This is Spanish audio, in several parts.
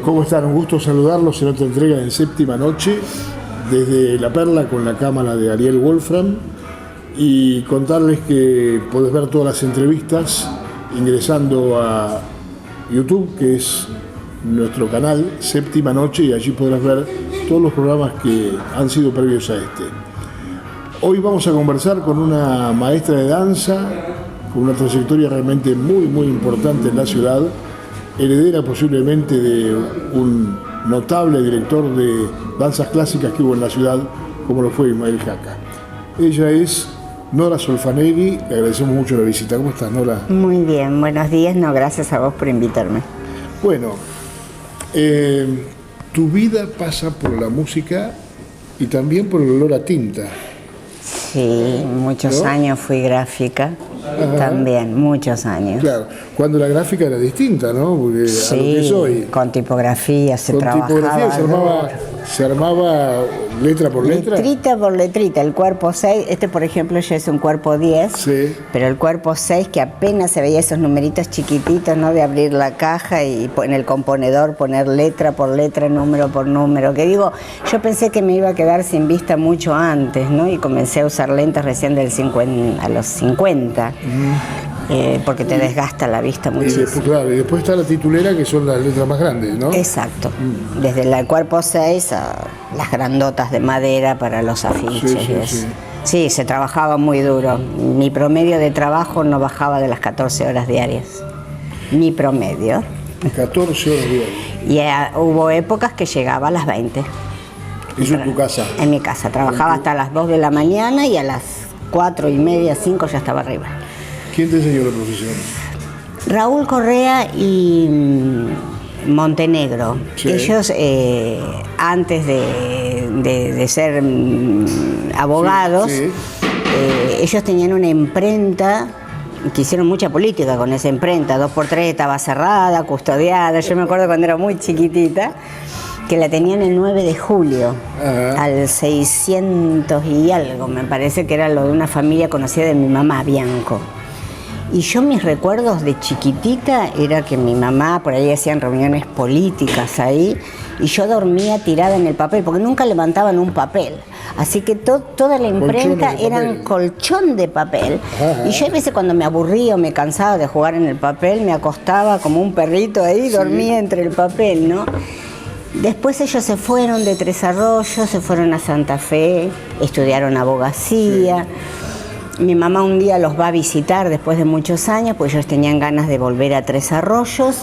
¿Cómo están? Un gusto saludarlos en otra entrega de Séptima Noche desde La Perla con la cámara de Ariel Wolfram y contarles que podés ver todas las entrevistas ingresando a YouTube, que es nuestro canal Séptima Noche, y allí podrás ver todos los programas que han sido previos a este. Hoy vamos a conversar con una maestra de danza con una trayectoria realmente muy importante en la ciudad, heredera posiblemente de un notable director de danzas clásicas que hubo en la ciudad, como lo fue Ismael Jaca. Ella es Nora Solfanelli, le agradecemos mucho la visita. ¿Cómo estás, Nora? Muy bien, buenos días. No, gracias a vos por invitarme. Bueno, tu vida pasa por la música y también por el olor a tinta. Sí, muchos años fui gráfica. Ajá. También, muchos años. Claro, cuando la gráfica era distinta, ¿no? Porque sí, a lo que soy. Con tipografía se trabajaba. Con tipografía se armaba letra por letra. Letrita por letrita, el cuerpo 6, este por ejemplo ya es un cuerpo 10, sí. Pero el cuerpo 6 que apenas se veía esos numeritos chiquititos, ¿no? De abrir la caja y en el componedor poner letra por letra, número por número, que digo, yo pensé que me iba a quedar sin vista mucho antes, ¿no? Y comencé a usar lentes recién a los 50. Porque te desgasta la vista muchísimo. Y después está la titulera, que son las letras más grandes, ¿no? Exacto. Desde el cuerpo 6 a las grandotas de madera para los afiches. Sí, se trabajaba muy duro. Mi promedio de trabajo no bajaba de las 14 horas diarias. Mi promedio. 14 horas diarias. Y hubo épocas que llegaba a las 20. ¿Eso en tu casa? En mi casa. Trabajaba hasta las 2 de la mañana y a las 4:30, 5 ya estaba arriba. ¿Quién te enseñó la profesión? Raúl Correa y Montenegro. Sí. Ellos, antes de ser abogados, sí. Ellos tenían una imprenta que hicieron mucha política con esa imprenta. 2x3 estaba cerrada, custodiada. Yo me acuerdo cuando era muy chiquitita que la tenían el 9 de julio, ajá, al 600 y algo, me parece que era lo de una familia conocida de mi mamá, Bianco. Y yo mis recuerdos de chiquitita era que mi mamá, por ahí hacían reuniones políticas ahí, y yo dormía tirada en el papel, porque nunca levantaban un papel. Así que toda la imprenta era colchón de papel. Ajá. Y yo a veces cuando me aburría o me cansaba de jugar en el papel, me acostaba como un perrito ahí, sí, dormía entre el papel, ¿no? Después ellos se fueron de Tres Arroyos, se fueron a Santa Fe, estudiaron abogacía. Sí. Mi mamá un día los va a visitar después de muchos años, pues ellos tenían ganas de volver a Tres Arroyos.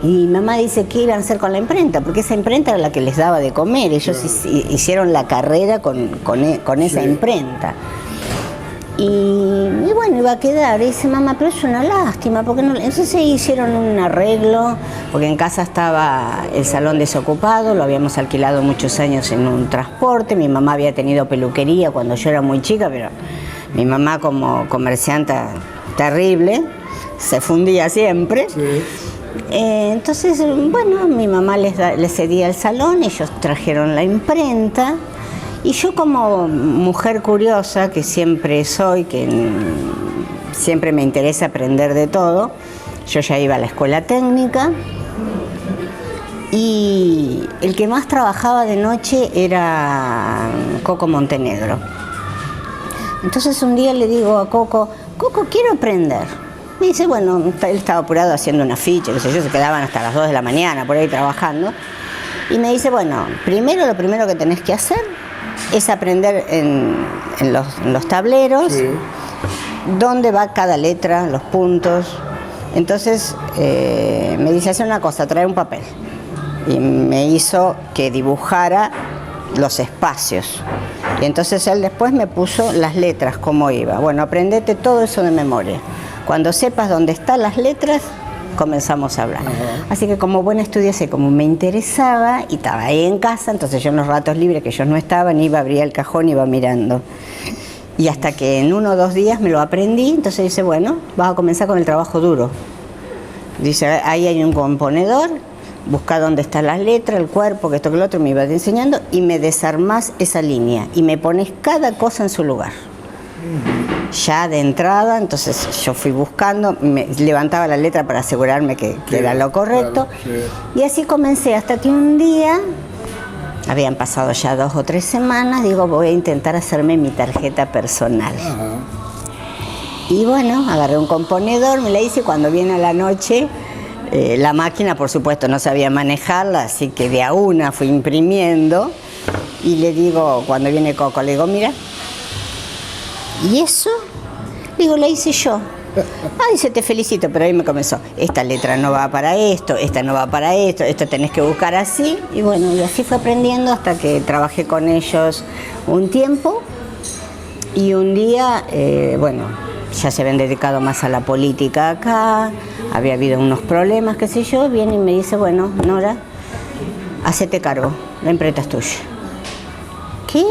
Y mi mamá dice, ¿qué iban a hacer con la imprenta? Porque esa imprenta era la que les daba de comer. Ellos hicieron la carrera con esa imprenta. Y bueno, iba a quedar. Y dice, mamá, pero es una lástima, porque no. Entonces hicieron un arreglo, porque en casa estaba el salón desocupado, lo habíamos alquilado muchos años en un transporte. Mi mamá había tenido peluquería cuando yo era muy chica, pero mi mamá como comerciante terrible, se fundía siempre. Sí. Entonces, bueno, mi mamá les cedía el salón, ellos trajeron la imprenta. Y yo como mujer curiosa, que siempre soy, que siempre me interesa aprender de todo, yo ya iba a la escuela técnica y el que más trabajaba de noche era Coco Montenegro. Entonces un día le digo a Coco, quiero aprender. Me dice, bueno, él estaba apurado haciendo una ficha, qué sé yo, se quedaban hasta las 2 de la mañana por ahí trabajando. Y me dice, bueno, lo primero que tenés que hacer es aprender en los tableros, sí, dónde va cada letra, los puntos. Entonces me dice, hacer una cosa, trae un papel. Y me hizo que dibujara los espacios. Y entonces él después me puso las letras, cómo iba. Bueno, aprendete todo eso de memoria. Cuando sepas dónde están las letras, comenzamos a hablar. Ajá. Así que como buena estudiante, como me interesaba y estaba ahí en casa, entonces yo en los ratos libres que ellos no estaban, iba a abrir el cajón y iba mirando. Y hasta que en 1 o 2 días me lo aprendí, entonces dice, bueno, vas a comenzar con el trabajo duro. Dice, ahí hay un componedor, busca dónde están las letras, el cuerpo, que esto que lo otro, me ibas enseñando y me desarmás esa línea y me pones cada cosa en su lugar. ya de entrada, entonces yo fui buscando, me levantaba la letra para asegurarme que era lo correcto, claro, sí. Y así comencé hasta que un día, habían pasado ya 2 o 3 semanas, digo, voy a intentar hacerme mi tarjeta personal. Ajá. Y bueno, agarré un componedor, me la hice, cuando viene a la noche, la máquina, por supuesto, no sabía manejarla, así que de a una fui imprimiendo, y le digo, cuando viene Coco, le digo, mira, ¿y eso? Digo, la hice yo. Ah, dice, te felicito, pero ahí me comenzó, esta letra no va para esto, esta no va para esto, esto tenés que buscar así, y bueno, y así fue aprendiendo hasta que trabajé con ellos un tiempo, y un día, bueno, ya se habían dedicado más a la política acá, había habido unos problemas, qué sé yo, viene y me dice, bueno, Nora, hacete cargo, la imprenta es tuya. ¿Qué?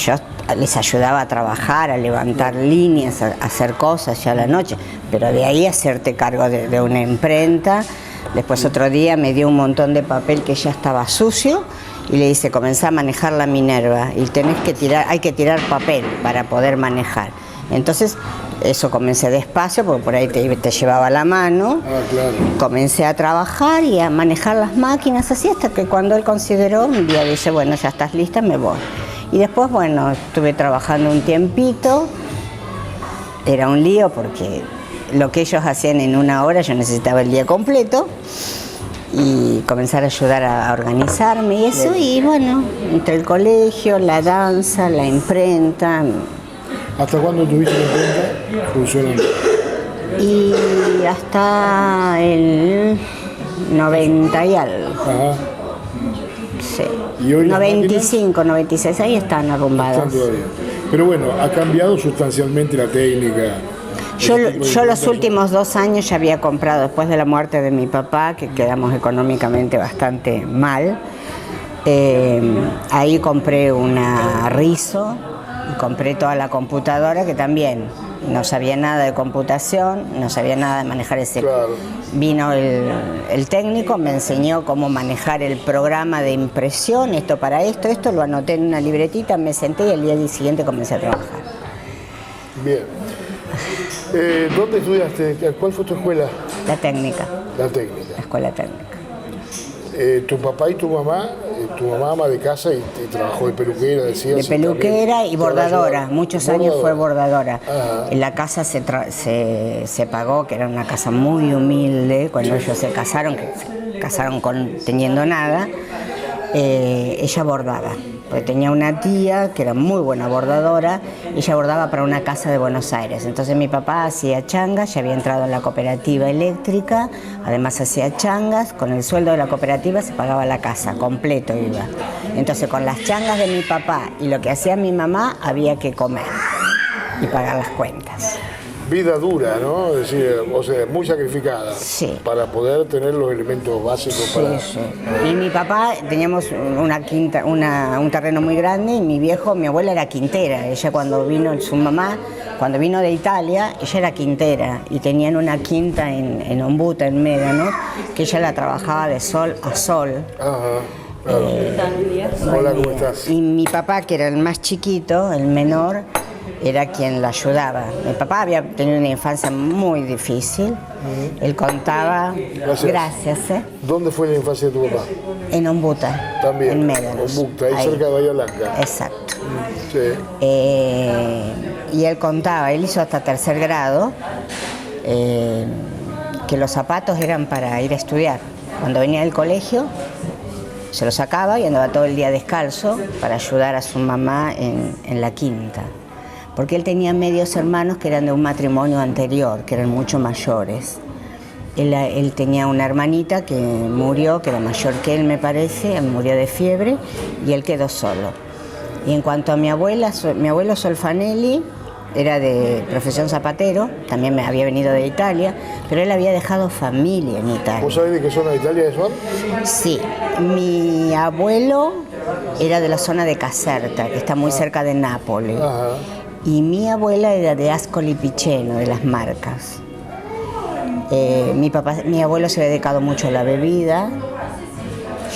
Yo les ayudaba a trabajar, a levantar líneas, a hacer cosas ya a la noche, pero de ahí hacerte cargo de una imprenta. Después otro día me dio un montón de papel que ya estaba sucio y le dice, comenzá a manejar la Minerva y tenés que tirar, hay que tirar papel para poder manejar. Entonces eso comencé despacio porque por ahí te llevaba la mano. Claro. Comencé a trabajar y a manejar las máquinas así hasta que cuando él consideró, un día dice, bueno, ya estás lista, me voy. Y después, bueno, estuve trabajando un tiempito, era un lío porque lo que ellos hacían en una hora yo necesitaba el día completo y comenzar a ayudar a organizarme y eso, y bueno, entre el colegio, la danza, la imprenta. ¿Hasta cuándo tuviste la imprenta funcionando? Y hasta el 90 y algo. Ajá. Sí. ¿Y hoy 95, 96, ahí están arrumbadas. Pero bueno, ha cambiado sustancialmente la técnica. Yo los últimos 2 años ya había comprado, después de la muerte de mi papá, que quedamos económicamente bastante mal, ahí compré una Riso y compré toda la computadora, que también no sabía nada de computación, no sabía nada de manejar ese. Claro. Vino el técnico, me enseñó cómo manejar el programa de impresión, esto para esto lo anoté en una libretita, me senté y al día siguiente comencé a trabajar. Bien. ¿Dónde estudiaste? ¿Cuál fue tu escuela? La técnica. La técnica. La escuela técnica. Tu papá y tu mamá ama de casa y trabajó de peluquera, decías. De peluquera y bordadora, muchos años fue bordadora. Ajá. En la casa se pagó, que era una casa muy humilde, cuando ellos se casaron teniendo nada, ella bordaba. Porque tenía una tía que era muy buena bordadora, ella bordaba para una casa de Buenos Aires. Entonces mi papá hacía changas, ya había entrado en la cooperativa eléctrica, además hacía changas, con el sueldo de la cooperativa se pagaba la casa, completo iba. Entonces con las changas de mi papá y lo que hacía mi mamá había que comer y pagar las cuentas. Vida dura, ¿no? Es decir, o sea, muy sacrificada. Sí. Para poder tener los elementos básicos para... Sí. Y mi papá, teníamos una quinta, un terreno muy grande y mi abuela era quintera. Ella cuando vino, su mamá, cuando vino de Italia, ella era quintera y tenían una quinta en Ombuta, en Médano, que ella la trabajaba de sol a sol. Ajá. Claro. Hola, ¿cómo estás? Y mi papá, que era el más chiquito, el menor, era quien la ayudaba. Mi papá había tenido una infancia muy difícil. Él contaba... Gracias. ¿Dónde fue la infancia de tu papá? En Ombuta. También. En Médano. Ombuta, ahí cerca de Bahía Blanca. Exacto. Sí. Y él contaba, él hizo hasta 3er grado, que los zapatos eran para ir a estudiar. Cuando venía del colegio, se los sacaba y andaba todo el día descalzo para ayudar a su mamá en la quinta. Porque él tenía medios hermanos que eran de un matrimonio anterior, que eran mucho mayores. Él tenía una hermanita que murió, que era mayor que él, me parece, murió de fiebre, y él quedó solo. Y en cuanto a mi abuelo Solfanelli, era de profesión zapatero, también me había venido de Italia, pero él había dejado familia en Italia. ¿Vos sabés de qué zona de Italia es, Juan? Sí, mi abuelo era de la zona de Caserta, que está muy cerca de Nápoles. Ajá. Y mi abuela era de Ascoli Piceno, de Las Marcas. Mi abuelo se había dedicado mucho a la bebida.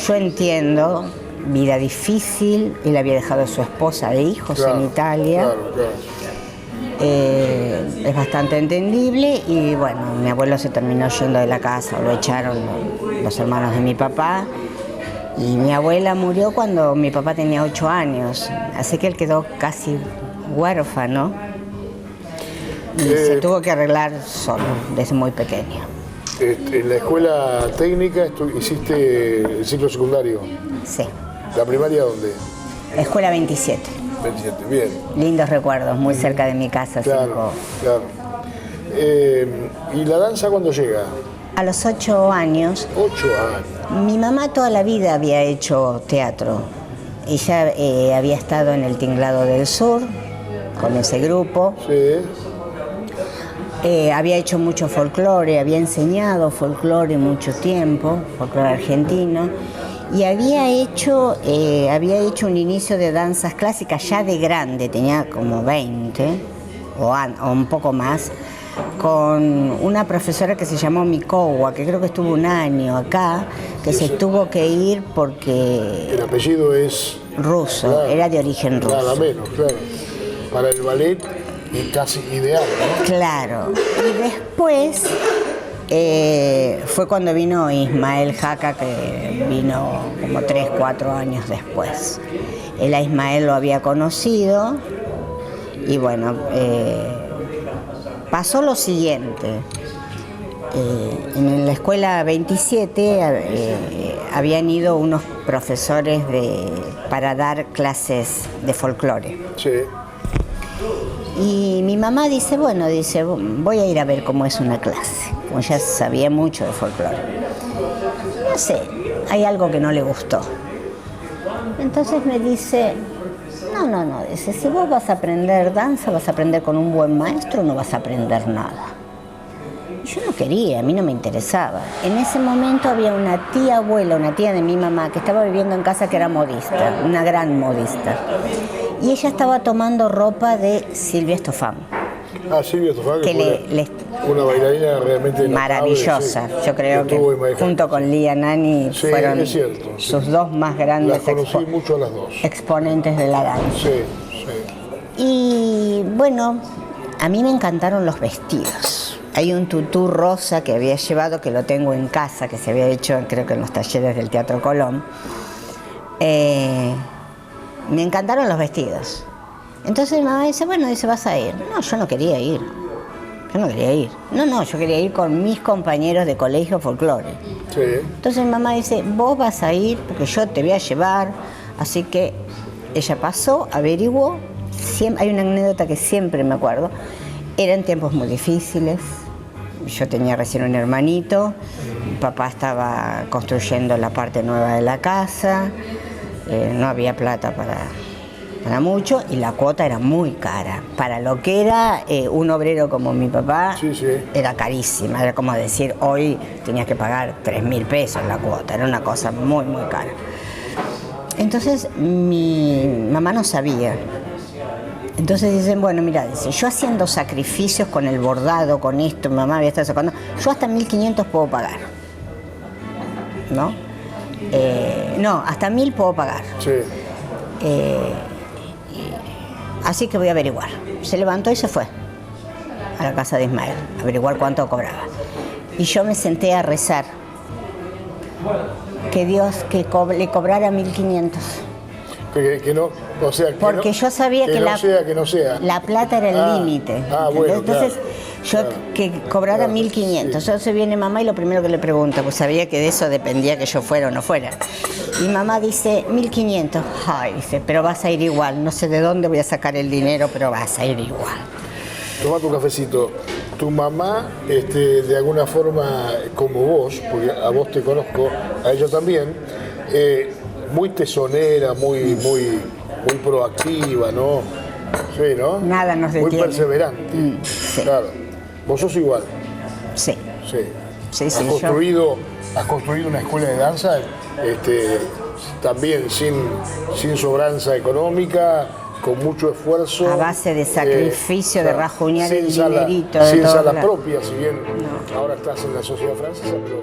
Yo entiendo, vida difícil, él había dejado a su esposa e hijos en Italia. Claro. es bastante entendible y bueno, mi abuelo se terminó yendo de la casa, lo echaron los hermanos de mi papá y mi abuela murió cuando mi papá tenía 8 años, así que él quedó casi huérfano y se tuvo que arreglar solo desde muy pequeño. En la escuela técnica hiciste el ciclo secundario. Sí. ¿La primaria dónde? Escuela 27. 27, bien. Lindos recuerdos, muy cerca de mi casa. Claro, claro. ¿Y la danza cuándo llega? A los 8 años. 8 años. Mi mamá toda la vida había hecho teatro. Ella había estado en el Tinglado del Sur con ese grupo. Sí. Había hecho mucho folclore, había enseñado folclore mucho tiempo, folclore argentino, y había hecho un inicio de danzas clásicas ya de grande, tenía como 20 o un poco más, con una profesora que se llamó Mikowa, que creo que estuvo un año acá, que se tuvo que ir porque... El apellido es... ruso, claro, era de origen ruso. Nada menos, claro. Para el ballet es casi ideal, ¿no? Claro. Y después fue cuando vino Ismael Jaca, que vino como 3, 4 años después. Él a Ismael lo había conocido y bueno, pasó lo siguiente. En la escuela 27 habían ido unos profesores para dar clases de folclore. Sí. Y mi mamá dice, bueno, voy a ir a ver cómo es una clase, como ya sabía mucho de folclore. No sé, hay algo que no le gustó. Entonces me dice, no, dice, si vos vas a aprender danza, vas a aprender con un buen maestro, no vas a aprender nada. Yo no quería, a mí no me interesaba. En ese momento había una tía abuela, una tía de mi mamá, que estaba viviendo en casa, que era modista, una gran modista. Y ella estaba tomando ropa de Silvia Estofan. Ah, Silvia Estofan, que una bailarina realmente maravillosa. Notable, sí. Yo creo que junto con Lía Nani fueron sus dos más grandes mucho a las dos. Exponentes de la danza. Sí. Y bueno, a mí me encantaron los vestidos. Hay un tutú rosa que había llevado, que lo tengo en casa, que se había hecho creo que en los talleres del Teatro Colón. Me encantaron los vestidos. Entonces mi mamá dice, bueno, vas a ir. No, yo no quería ir. No, yo quería ir con mis compañeros de colegio folclore. Sí. Entonces mi mamá dice, vos vas a ir porque yo te voy a llevar. Así que ella pasó, averiguó. Hay una anécdota que siempre me acuerdo. Eran tiempos muy difíciles. Yo tenía recién un hermanito. Mi papá estaba construyendo la parte nueva de la casa. No había plata para mucho y la cuota era muy cara. Para lo que era un obrero como mi papá, sí. Era carísima. Era como decir, hoy tenías que pagar 3.000 pesos la cuota. Era una cosa muy, muy cara. Entonces mi mamá no sabía. Entonces dicen, bueno, mira, dice, yo haciendo sacrificios con el bordado, con esto, mi mamá había estado sacando, yo hasta 1.500 puedo pagar. ¿No? No, hasta 1.000 puedo pagar. Sí. Así que voy a averiguar. Se levantó y se fue a la casa de Ismael, a averiguar cuánto cobraba. Y yo me senté a rezar que Dios le cobrara 1.500. Que no, o sea, que porque no, yo sabía que no sea. La plata era el límite. Bueno, entonces, claro, que cobrara 1.500. Sí. Entonces viene mamá y lo primero que le pregunta, pues sabía que de eso dependía que yo fuera o no fuera. Y mamá dice, 1.500. Ay, dice, pero vas a ir igual. No sé de dónde voy a sacar el dinero, pero vas a ir igual. Toma tu cafecito. Tu mamá, de alguna forma, como vos, porque a vos te conozco, a ella también, muy tesonera, muy proactiva, ¿no? Sí, ¿no? Nada nos detiene. Muy perseverante. Sí. Claro. ¿Vos sos igual? Sí. ¿Has construido una escuela de danza también sin sobranza económica, con mucho esfuerzo? A base de sacrificio, de rajuñar el dinerito. Sin sala propia, si bien ahora estás en la sociedad francesa, pero